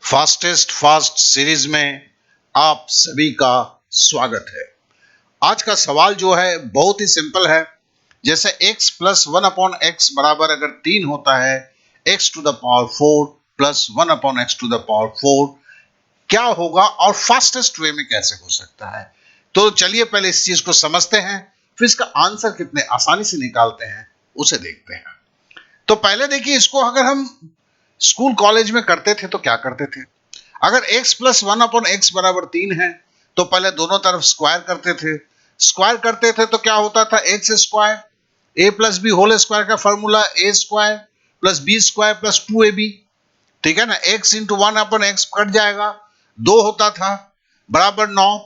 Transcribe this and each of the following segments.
Fastest fast series में आप सभी का स्वागत है। आज का सवाल जो है बहुत ही सिंपल है। जैसे x प्लस 1/x बराबर अगर 3 होता है, x to the power 4 plus 1/x to the power 4 क्या होगा और फास्टेस्ट वे में कैसे हो सकता है। तो चलिए पहले इस चीज को समझते हैं, फिर इसका आंसर कितने आसानी से निकालते हैं उसे देखते हैं। तो पहले देखिए, इसको अगर हम स्कूल कॉलेज में करते थे तो क्या करते थे। अगर x प्लस 1/x बराबर 3 है तो पहले दोनों तरफ स्क्वायर करते थे। स्क्वायर करते थे तो क्या होता था, एक्स स्क्वायर ए प्लस बी होल स्क्वायर का formula A square plus B square plus 2ab, ठीक है ना। x इंटू 1/x कट जाएगा, 2 होता था बराबर 9।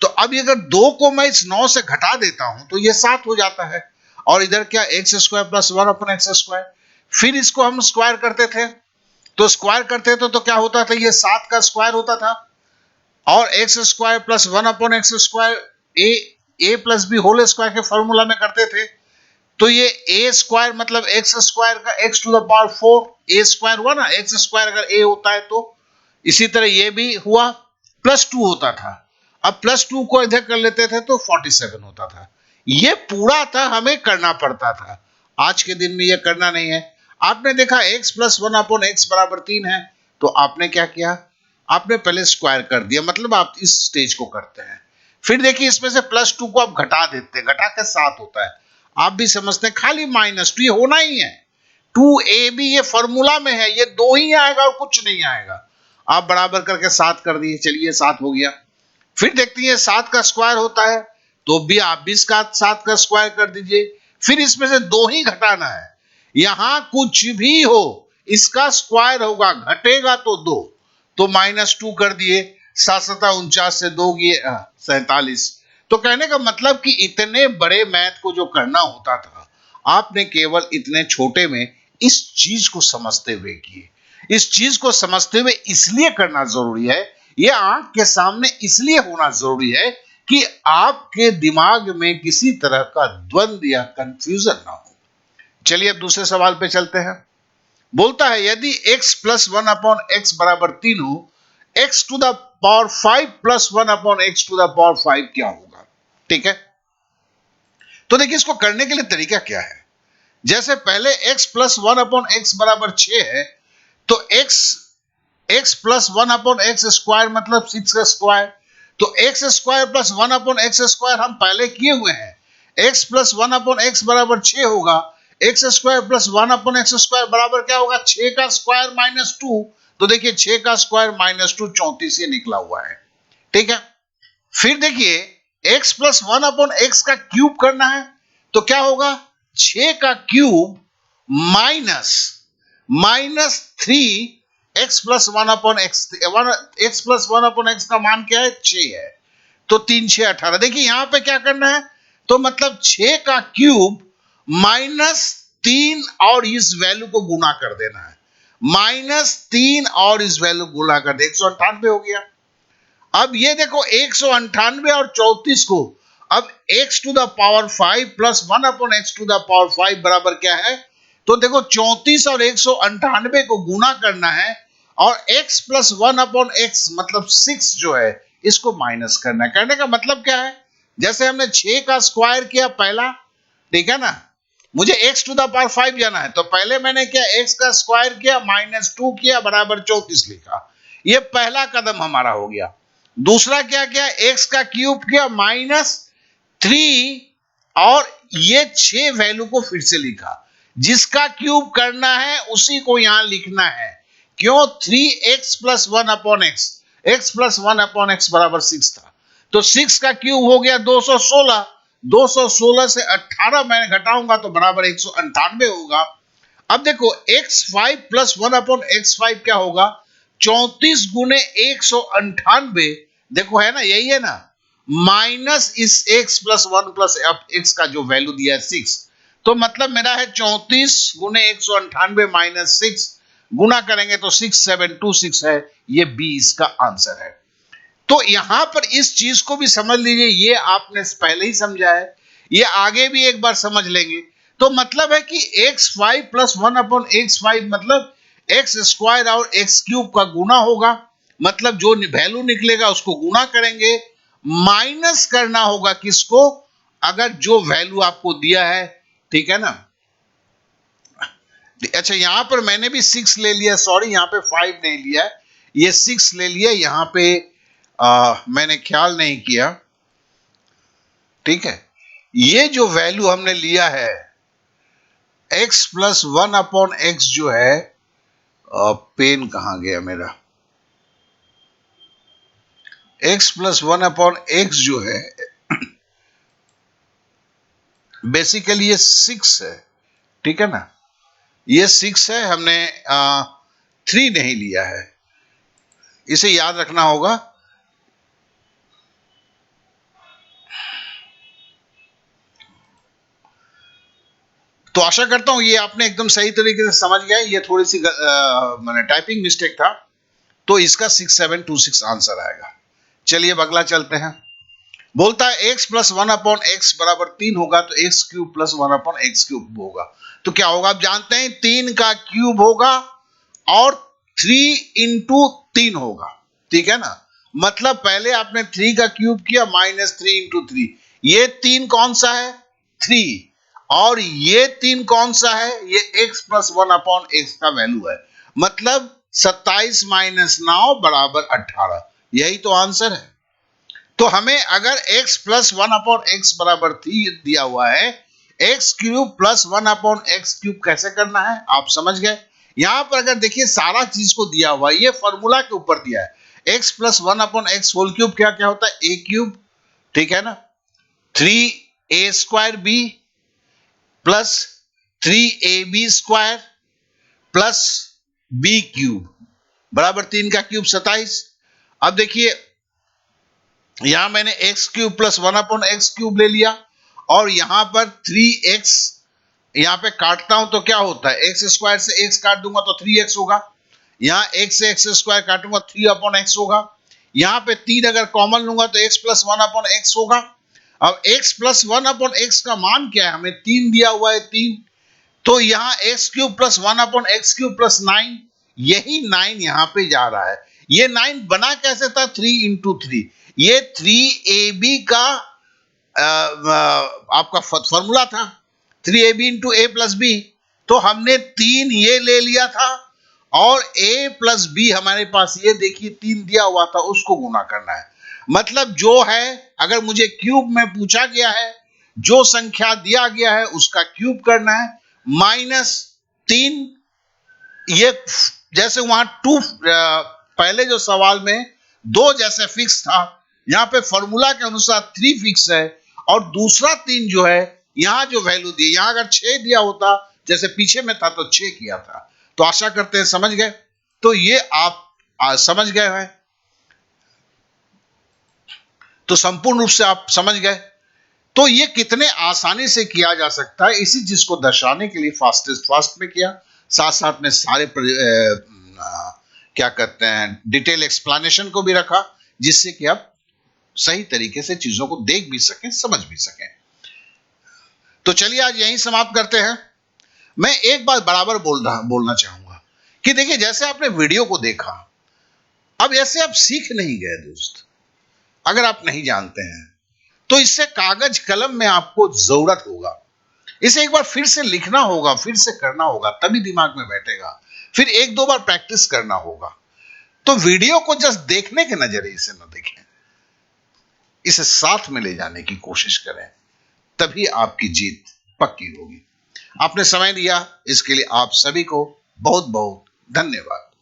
तो अब अगर 2 को मैं इस 9 से घटा देता हूं तो ये 7 हो जाता है। और इधर क्या, x square plus 1/x square. फिर इसको हम स्क्वायर करते थे, तो स्क्वायर करते थे तो क्या होता था, ये 7 का स्क्वायर होता था। और x square plus 1/x square ए प्लस बी होल स्क्वायर के फॉर्मूला में करते थे। तो ये ए स्क्वायर मतलब एक्स स्क्वायर का x to the power 4 a square हुआ ना। एक्स स्क्वायर अगर ए होता है तो इसी तरह ये भी हुआ, प्लस 2 होता था। अब प्लस 2 को इधर कर लेते थे तो 47 होता था। ये पूरा था, हमें करना पड़ता था। आज के दिन में ये करना नहीं है। आपने देखा x प्लस 1/x बराबर 3 है, तो आपने क्या किया, आपने पहले स्क्वायर कर दिया, मतलब आप इस स्टेज को करते हैं। फिर देखिए, इसमें से प्लस 2 को आप घटा देते हैं, घटा के 7 होता है। आप भी समझते हैं खाली -2 ये होना ही है। 2ab ये फॉर्मूला में है, ये 2 ही आएगा और कुछ नहीं आएगा। आप बराबर करके 7 कर दिए, चलिए 7 हो गया। फिर देखते हैं 7 का स्क्वायर होता है, तो भी आप भी इसका 7 का स्क्वायर कर दीजिए। फिर इसमें से 2 ही घटाना है। यहां कुछ भी हो इसका स्क्वायर होगा, घटेगा तो 2, तो -2 कर दिए। 7×7 = 49 से 2 गए 47। तो कहने का मतलब कि इतने बड़े मैथ को जो करना होता था, आपने केवल इतने छोटे में इस चीज को समझते हुए किए। इस चीज को समझते हुए इसलिए करना जरूरी है, ये आंख के सामने इसलिए होना जरूरी है कि आपके दिमाग में किसी तरह का द्वंद्व या कंफ्यूजन ना हो। चलिए अब दूसरे सवाल पे चलते हैं। बोलता है यदि x प्लस 1/x बराबर 3 हो, x to the power 5 plus 1/x to the power 5 क्या होगा। ठीक है, तो देखिए इसको करने के लिए तरीका क्या है। जैसे पहले x प्लस 1/x बराबर 6 है, तो x प्लस 1/x स्क्वायर मतलब 6 का स्क्वायर। तो x square plus 1/x square हम पहले किए हुए हैं। x प्लस 1/x बराबर 6 होगा। x square plus 1/x square बराबर क्या होगा, 6 का स्क्वायर -2। तो देखिए 6 का स्क्वायर -2 34 ये निकला हुआ है। ठीक है, फिर देखिए x प्लस 1/x का क्यूब करना है, तो क्या होगा, 6 का cube minus 3 x plus 1/x। x plus 1/x का मान क्या है, 6 है। तो 3 6 18। देखिए यहां पे क्या करना है, तो मतलब 6 का क्यूब -3 और इस वैल्यू को गुना कर देना है। -3 और इस वैल्यू गुना कर दे, 198 हो गया। अब ये देखो 198 और 34 को अब x to the power 5 plus 1/x to the power 5 बराबर क्या है, तो देखो 34 और 198 को गुना करना है और x प्लस 1/x मतलब 6 जो है इसको माइनस करना है। करने का मतलब क्या है, जैसे हमने 6 का स्क्वायर किया पहला, ठीक है ना, मुझे x टू द पावर 5 जाना है, तो पहले मैंने क्या, x का स्क्वायर किया -2 किया बराबर 34 लिखा। ये पहला कदम हमारा हो गया। दूसरा क्या किया, x का क्यूब किया -3 और ये 6 वैल्यू को फिर से लिखा। जिसका क्यूब करना है उसी को यहां लिखना है। क्यों, 3x plus 1/x, x plus 1/x बराबर 6 था, तो 6 का क्यूब हो गया 216। 216 से 18 मैं घटाऊंगा तो बराबर 198 होगा। अब देखो x5 प्लस 1/x5 क्या होगा, 34 गुने 198, देखो है ना, यही है ना, माइनस इस x प्लस 1 प्लस x का जो वैल्यू दिया है 6। तो मतलब मेरा है 34 गुने 198 माइनस 6, गुना करेंगे तो 6726 है। ये बी इसका आंसर है। तो यहां पर इस चीज को भी समझ लीजिए, ये आपने पहले ही समझा है, ये आगे भी एक बार समझ लेंगे। तो मतलब है कि x5 प्लस 1/x5 मतलब एक्स स्क्वायर और एक्स क्यूब का गुना होगा, मतलब जो वैल्यू निकलेगा उसको गुना करेंगे, माइनस करना होगा किसको, अगर जो वैल्यू आपको दिया है, ठीक है ना। अच्छा यहां पर मैंने भी 6 ले लिया, सॉरी यहां पे 5 नहीं लिया, ये 6 ले लिया, यहां पे मैंने ख्याल नहीं किया, ठीक है। ये जो वैल्यू हमने लिया है x प्लस 1/x जो है, पेन कहां गया मेरा, x प्लस 1/x जो है बेसिकली ये 6 है, ठीक है ना, ये 6 है, हमने 3 नहीं लिया है, इसे याद रखना होगा। तो आशा करता हूं ये आपने एकदम सही तरीके से समझ गया, ये थोड़ी सी मैंने टाइपिंग मिस्टेक था, तो इसका 6726 आंसर आएगा। चलिए अब अगला चलते हैं। बोलता है x प्लस 1/x बराबर 3 होगा तो x cube plus 1/x cube होगा, तो क्या होगा, आप जानते हैं 3 का क्यूब होगा और 3 इंटू 3 होगा, ठीक है ना, मतलब पहले आपने 3 का क्यूब किया माइनस 3 इंटू 3, ये 3 कौन सा है, 3, और ये 3 कौन सा है, ये x प्लस 1/x का वैल्यू है, मतलब 27 माइनस 9 बराबर 18, यही तो आंसर है। तो हमें अगर x प्लस 1/x बराबर 3 दिया हुआ है, x cube plus 1/x cube कैसे करना है आप समझ गए। यहां पर अगर देखिए सारा चीज को दिया हुआ है, ये फॉर्मूला के ऊपर दिया है, x plus 1/x whole cube क्या क्या होता है, a क्यूब, ठीक है ना, 3a² b plus 3ab² plus b cube बराबर 3 का क्यूब 27। अब देखिए यहां मैंने x cube plus 1/x cube ले लिया, और यहां पर 3x, यहां पे काटता हूं तो क्या होता है, एक्स स्क्वायर से x काट दूंगा तो 3x होगा, यहां x से x स्क्वायर काटूंगा 3/x होगा, यहां पे 3 अगर कॉमन लूंगा तो x प्लस 1/x होगा। अब x प्लस 1/x का मान क्या है, हमें 3 दिया हुआ है, 3, तो यहां x cube plus 1/x cube plus 9, यही 9 यहां पे जा रहा है। ये 9 बना कैसे था, 3 इंटू 3, ये 3ab का आपका फॉर्मूला था, 3ab इंटू ए प्लस बी, तो हमने 3 ये ले लिया था, और a प्लस बी हमारे पास ये देखिए 3 दिया हुआ था, उसको गुना करना है, मतलब जो है अगर मुझे क्यूब में पूछा गया है, जो संख्या दिया गया है उसका क्यूब करना है, माइनस 3, ये जैसे वहां 2 पहले जो सवाल में 2 जैसे फिक्स था, यहां पे फॉर्मूला के अनुसार 3 फिक्स है, और दूसरा 3 जो है यहां जो वैल्यू दी, यहां अगर 6 दिया होता जैसे पीछे में था तो 6 किया था। तो आशा करते हैं समझ गए, तो ये आप समझ गए हैं, तो संपूर्ण रूप से आप समझ गए। तो ये कितने आसानी से किया जा सकता है, इसी चीज को दर्शाने के लिए फास्टेस्ट फास्ट में किया, साथ साथ में सारे क्या कहते हैं डिटेल एक्सप्लेनेशन को भी रखा, जिससे कि आप सही तरीके से चीजों को देख भी सकें, समझ भी सकें। तो चलिए आज यहीं समाप्त करते हैं। मैं एक बात बराबर बोलना चाहूंगा कि देखिए जैसे आपने वीडियो को देखा, अब ऐसे आप सीख नहीं गए दोस्त, अगर आप नहीं जानते हैं तो इससे कागज कलम में आपको जरूरत होगा, इसे एक बार फिर से लिखना होगा, फिर से करना होगा, तभी दिमाग में बैठेगा, फिर 1-2 बार प्रैक्टिस करना होगा। तो वीडियो को जस्ट देखने के नजरिए से न देखें, इसे साथ में ले जाने की कोशिश करें, तभी आपकी जीत पक्की होगी। आपने समय दिया इसके लिए आप सभी को बहुत बहुत धन्यवाद।